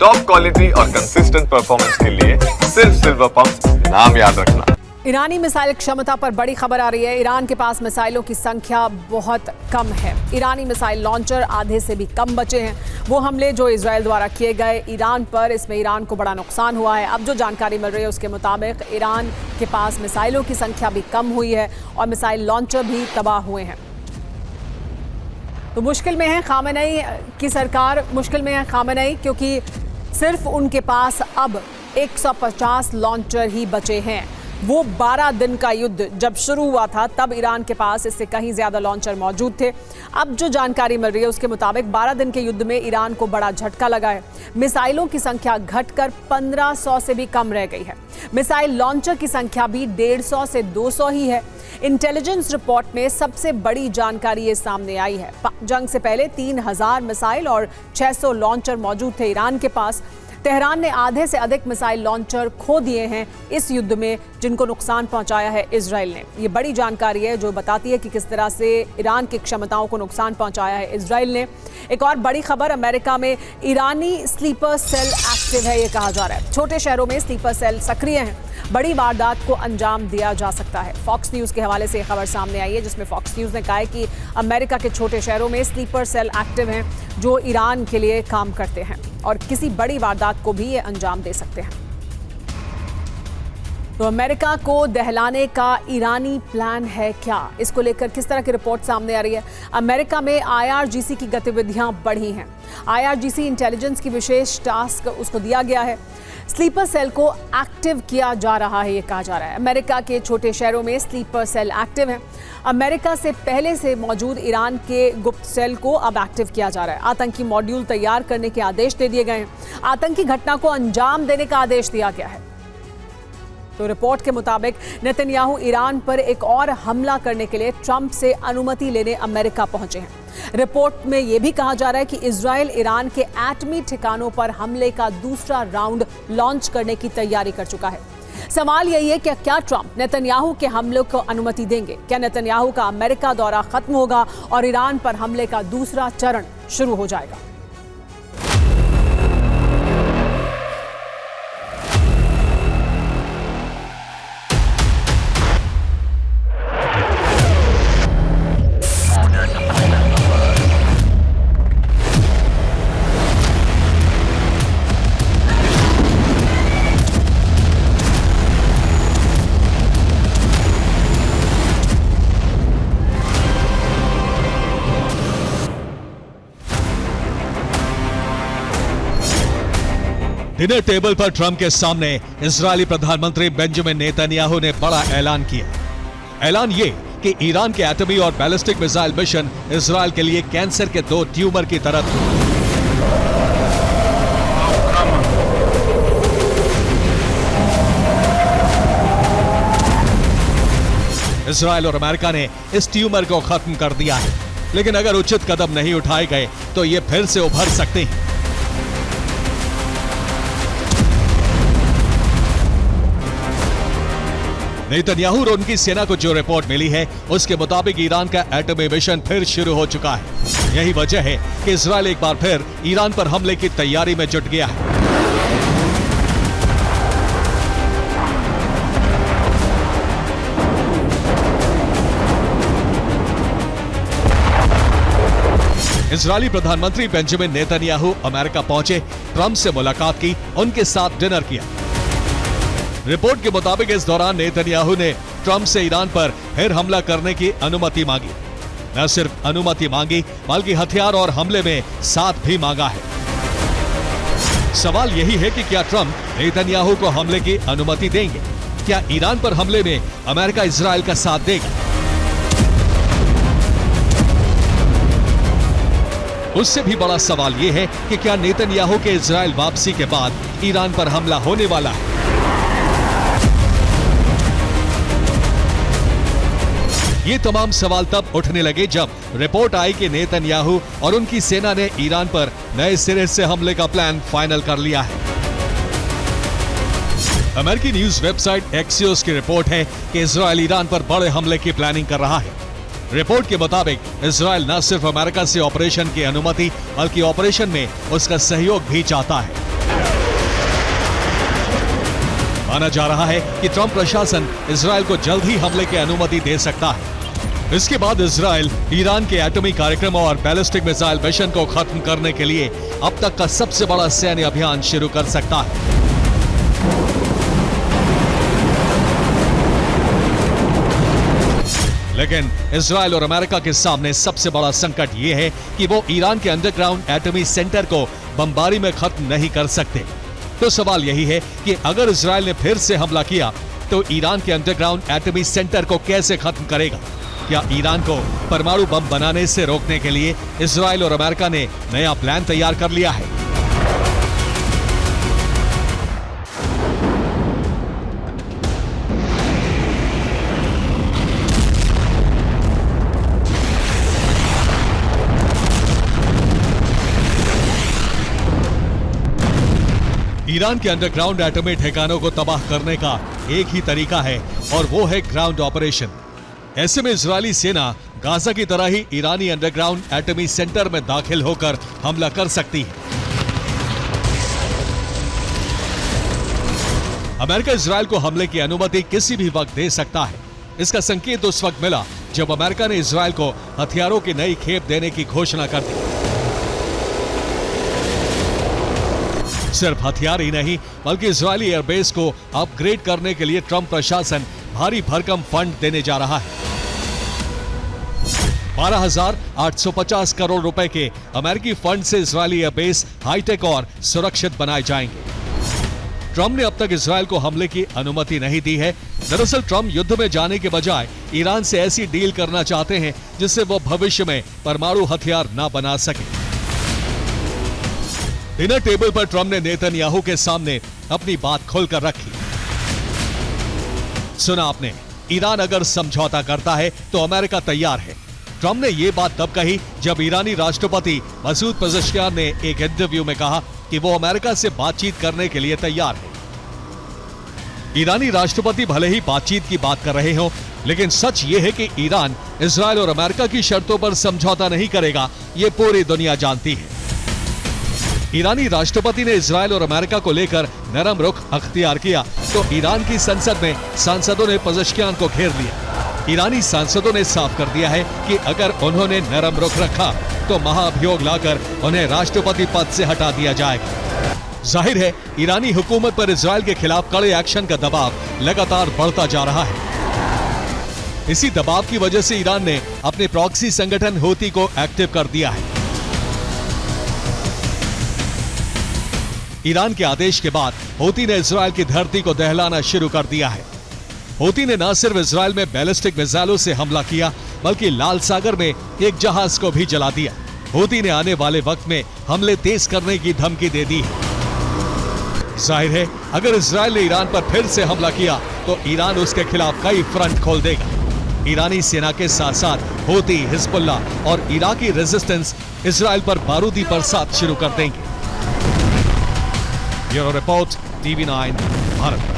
Top quality और consistent performance के लिए सिर्फ सिल्वर पंप्स, नाम याद रखना। ईरानी मिसाइल क्षमता पर बड़ी खबर आ रही है। ईरान के पास मिसाइलों की संख्या बहुत कम है। ईरानी मिसाइल लॉन्चर आधे से भी कम बचे हैं। वो हमले जो इजराइल द्वारा किए गए ईरान पर, इसमें ईरान को बड़ा नुकसान हुआ है। अब जो जानकारी मिल रही है उसके मुताबिक ईरान के पास मिसाइलों की संख्या भी कम हुई है और मिसाइल लॉन्चर भी तबाह हुए हैं। तो मुश्किल में है खामेनेई की सरकार, मुश्किल में है खामेनेई, क्योंकि सिर्फ उनके पास अब 150 लॉन्चर ही बचे हैं। वो 12 दिन का युद्ध जब शुरू हुआ था तब ईरान के पास इससे कहीं ज्यादा लॉन्चर मौजूद थे। अब जो जानकारी मिल रही है उसके मुताबिक 12 दिन के युद्ध में ईरान को बड़ा झटका लगा है। मिसाइलों की संख्या घटकर 1500 से भी कम रह गई है। मिसाइल लॉन्चर की संख्या भी 150 से 200 ही है। इंटेलिजेंस रिपोर्ट में सबसे बड़ी जानकारी ये सामने आई है। जंग से पहले 3000 मिसाइल और 600 लॉन्चर मौजूद थे ईरान के पास। तेहरान ने आधे से अधिक मिसाइल लॉन्चर खो दिए हैं इस युद्ध में, जिनको नुकसान पहुंचाया है इजराइल ने। ये बड़ी जानकारी है जो बताती है कि किस तरह से ईरान की क्षमताओं को नुकसान पहुंचाया है इजराइल ने। एक और बड़ी खबर, अमेरिका में ईरानी स्लीपर सेल एक्टिव है, ये कहा जा रहा है। छोटे शहरों में स्लीपर सेल सक्रिय हैं, बड़ी वारदात को अंजाम दिया जा सकता है। फॉक्स न्यूज के हवाले से खबर सामने आई है जिसमें फॉक्स न्यूज ने कहा है कि अमेरिका के छोटे शहरों में स्लीपर सेल एक्टिव हैं जो ईरान के लिए काम करते हैं और किसी बड़ी वारदात को भी ये अंजाम दे सकते हैं। तो अमेरिका को दहलाने का ईरानी प्लान है क्या? इसको लेकर किस तरह की रिपोर्ट सामने आ रही है? अमेरिका में IRGC की गतिविधियां बढ़ी हैं। IRGC इंटेलिजेंस की विशेष टास्क उसको दिया गया है। स्लीपर सेल को एक्टिव किया जा रहा है, ये कहा जा रहा है। अमेरिका के छोटे शहरों में स्लीपर सेल एक्टिव है। अमेरिका से पहले से मौजूद ईरान के गुप्त सेल को अब एक्टिव किया जा रहा है। आतंकी मॉड्यूल तैयार करने के आदेश दे दिए गए हैं। आतंकी घटना को अंजाम देने का आदेश दिया गया है। तो रिपोर्ट के मुताबिक नेतन्याहू ईरान पर एक और हमला करने के लिए ट्रंप से अनुमति लेने अमेरिका पहुंचे हैं। रिपोर्ट में यह भी कहा जा रहा है कि इजराइल ईरान के एटमी ठिकानों पर हमले का दूसरा राउंड लॉन्च करने की तैयारी कर चुका है। सवाल यही है कि क्या ट्रंप नेतन्याहू के हमले को अनुमति देंगे? क्या नेतन्याहू का अमेरिका दौरा खत्म होगा और ईरान पर हमले का दूसरा चरण शुरू हो जाएगा? डिनर टेबल पर ट्रंप के सामने इजरायली प्रधानमंत्री बेंजामिन नेतन्याहू ने बड़ा ऐलान किया। ऐलान ये कि ईरान के एटमी और बैलिस्टिक मिसाइल मिशन इजरायल के लिए कैंसर के 2 ट्यूमर की तरह थे। इजरायल और अमेरिका ने इस ट्यूमर को खत्म कर दिया है, लेकिन अगर उचित कदम नहीं उठाए गए तो ये फिर से उभर सकते हैं। नेतन्याहू और उनकी सेना को जो रिपोर्ट मिली है उसके मुताबिक ईरान का एटमी मिशन फिर शुरू हो चुका है। यही वजह है कि इजरायल एक बार फिर ईरान पर हमले की तैयारी में जुट गया है। इजरायली प्रधानमंत्री बेंजामिन नेतन्याहू अमेरिका पहुंचे, ट्रंप से मुलाकात की, उनके साथ डिनर किया। रिपोर्ट के मुताबिक इस दौरान नेतन्याहू ने ट्रंप से ईरान पर फिर हमला करने की अनुमति मांगी। न सिर्फ अनुमति मांगी बल्कि हथियार और हमले में साथ भी मांगा है। सवाल यही है कि क्या ट्रंप नेतन्याहू को हमले की अनुमति देंगे? क्या ईरान पर हमले में अमेरिका इजरायल का साथ देगा? उससे भी बड़ा सवाल यह है कि क्या नेतन्याहू के इजरायल वापसी के बाद ईरान पर हमला होने वाला है? ये तमाम सवाल तब उठने लगे जब रिपोर्ट आई कि नेतन्याहू और उनकी सेना ने ईरान पर नए सिरे से हमले का प्लान फाइनल कर लिया है। अमेरिकी न्यूज वेबसाइट एक्सियोस की रिपोर्ट है कि इजरायल ईरान पर बड़े हमले की प्लानिंग कर रहा है। रिपोर्ट के मुताबिक इजरायल न सिर्फ अमेरिका से ऑपरेशन की अनुमति बल्कि ऑपरेशन में उसका सहयोग भी चाहता है। माना जा रहा है कि ट्रंप प्रशासन इजराइल को जल्द ही हमले की अनुमति दे सकता है। इसके बाद इजराइल ईरान के एटॉमी कार्यक्रम और बैलिस्टिक मिसाइल मिशन को खत्म करने के लिए अब तक का सबसे बड़ा सैन्य अभियान शुरू कर सकता है। लेकिन इजराइल और अमेरिका के सामने सबसे बड़ा संकट ये है कि वो ईरान के अंडरग्राउंड एटॉमी सेंटर को बमबारी में खत्म नहीं कर सकते। तो सवाल यही है कि अगर इजराइल ने फिर से हमला किया तो ईरान के अंडरग्राउंड एटॉमी सेंटर को कैसे खत्म करेगा? क्या ईरान को परमाणु बम बनाने से रोकने के लिए इजराइल और अमेरिका ने नया प्लान तैयार कर लिया है? ईरान के अंडरग्राउंड एटॉमी ठिकानों को तबाह करने का एक ही तरीका है और वो है ग्राउंड ऑपरेशन। ऐसे में इजरायली सेना गाजा की तरह ही ईरानी अंडरग्राउंड एटॉमी सेंटर में दाखिल होकर हमला कर सकती है। अमेरिका इजरायल को हमले की अनुमति किसी भी वक्त दे सकता है। इसका संकेत उस वक्त मिला जब अमेरिका ने इजरायल को हथियारों की नई खेप देने की घोषणा कर दी। सिर्फ हथियार ही नहीं बल्कि इजरायली एयरबेस को अपग्रेड करने के लिए ट्रंप प्रशासन भारी भरकम फंड देने जा रहा है। 12,850 करोड़ रुपए के अमेरिकी फंड से इजरायली एयरबेस हाईटेक और सुरक्षित बनाए जाएंगे। ट्रंप ने अब तक इजरायल को हमले की अनुमति नहीं दी है। दरअसल ट्रंप युद्ध में जाने के बजाय ईरान से ऐसी डील करना चाहते हैं जिससे वो भविष्य में परमाणु हथियार न बना सके। डिनर टेबल पर ट्रंप ने नेतन्याहू के सामने अपनी बात खोलकर रखी। सुना आपने, ईरान अगर समझौता करता है तो अमेरिका तैयार है। ट्रंप ने यह बात तब कही जब ईरानी राष्ट्रपति मसूद पेजेश्कियान ने एक इंटरव्यू में कहा कि वो अमेरिका से बातचीत करने के लिए तैयार है। ईरानी राष्ट्रपति भले ही बातचीत की बात कर रहे हो, लेकिन सच ये है कि ईरान इजरायल और अमेरिका की शर्तों पर समझौता नहीं करेगा, ये पूरी दुनिया जानती है। ईरानी राष्ट्रपति ने इजरायल और अमेरिका को लेकर नरम रुख अख्तियार किया तो ईरान की संसद में सांसदों ने पेजेश्कियान को घेर लिया। ईरानी सांसदों ने साफ कर दिया है कि अगर उन्होंने नरम रुख रखा तो महाअभियोग लाकर उन्हें राष्ट्रपति पद से हटा दिया जाएगा। जाहिर है ईरानी हुकूमत पर इजरायल के खिलाफ कड़े एक्शन का दबाव लगातार बढ़ता जा रहा है। इसी दबाव की वजह से ईरान ने अपने प्रॉक्सी संगठन हूती को एक्टिव कर दिया है। ईरान के आदेश के बाद हूती ने इजरायल की धरती को दहलाना शुरू कर दिया है। हूती ने न सिर्फ इजरायल में बैलिस्टिक मिसाइलों से हमला किया बल्कि लाल सागर में एक जहाज को भी जला दिया। हूती ने आने वाले वक्त में हमले तेज करने की धमकी दे दी है। जाहिर है अगर इजरायल ने ईरान पर फिर से हमला किया तो ईरान उसके खिलाफ कई फ्रंट खोल देगा। ईरानी सेना के साथ साथ हूती, हिजबुल्ला और इराकी रेजिस्टेंस इजरायल पर बारूदी बरसात शुरू कर देंगे। Bureau report, TV9 Bharat.